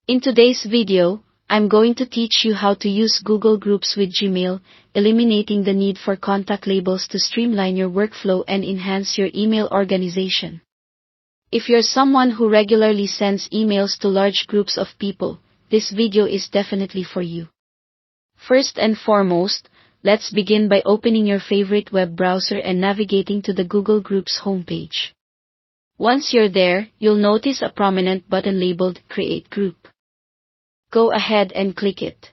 In today's video, I'm going to teach you how to use Google Groups with Gmail, eliminating the need for contact labels to streamline your workflow and enhance your email organization. If you're someone who regularly sends emails to large groups of people, this video is definitely for you. First and foremost, let's begin by opening your favorite web browser and navigating to the Google Groups homepage. Once you're there, you'll notice a prominent button labeled Create Group. Go ahead and click it.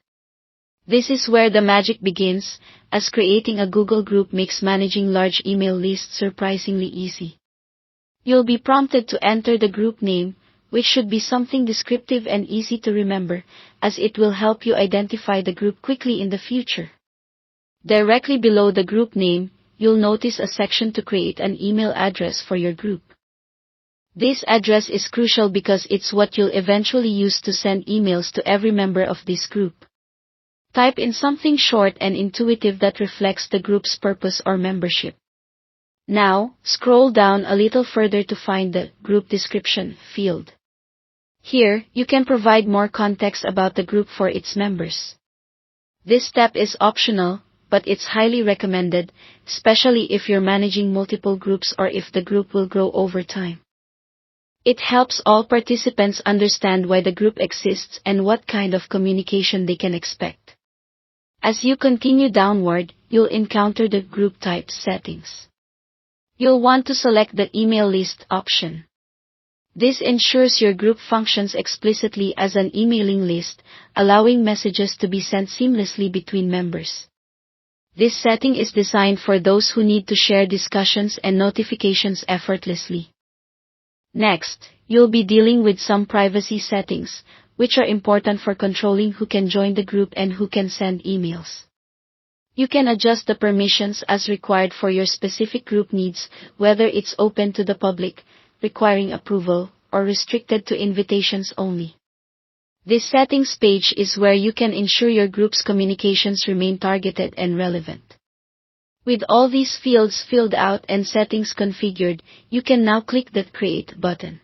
This is where the magic begins, as creating a Google Group makes managing large email lists surprisingly easy. You'll be prompted to enter the group name, which should be something descriptive and easy to remember, as it will help you identify the group quickly in the future. Directly below the group name, you'll notice a section to create an email address for your group. This address is crucial because it's what you'll eventually use to send emails to every member of this group. Type in something short and intuitive that reflects the group's purpose or membership. Now, scroll down a little further to find the Group Description field. Here, you can provide more context about the group for its members. This step is optional, but it's highly recommended, especially if you're managing multiple groups or if the group will grow over time. It helps all participants understand why the group exists and what kind of communication they can expect. As you continue downward, you'll encounter the Group Type settings. You'll want to select the Email List option. This ensures your group functions explicitly as an emailing list, allowing messages to be sent seamlessly between members. This setting is designed for those who need to share discussions and notifications effortlessly. Next, you'll be dealing with some privacy settings, which are important for controlling who can join the group and who can send emails. You can adjust the permissions as required for your specific group needs, whether it's open to the public, requiring approval, or restricted to invitations only. This settings page is where you can ensure your group's communications remain targeted and relevant. With all these fields filled out and settings configured, you can now click the Create button.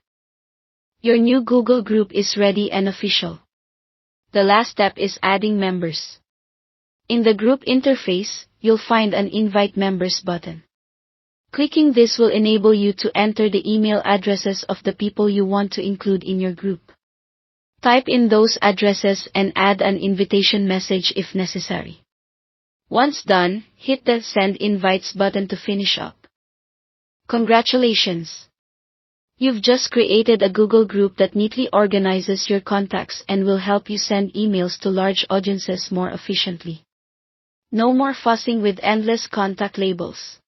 Your new Google Group is ready and official. The last step is adding members. In the group interface, you'll find an Invite Members button. Clicking this will enable you to enter the email addresses of the people you want to include in your group. Type in those addresses and add an invitation message if necessary. Once done, hit the Send Invites button to finish up. Congratulations! You've just created a Google Group that neatly organizes your contacts and will help you send emails to large audiences more efficiently. No more fussing with endless contact labels.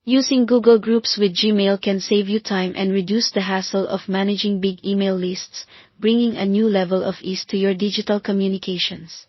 Using Google Groups with Gmail can save you time and reduce the hassle of managing big email lists, bringing a new level of ease to your digital communications.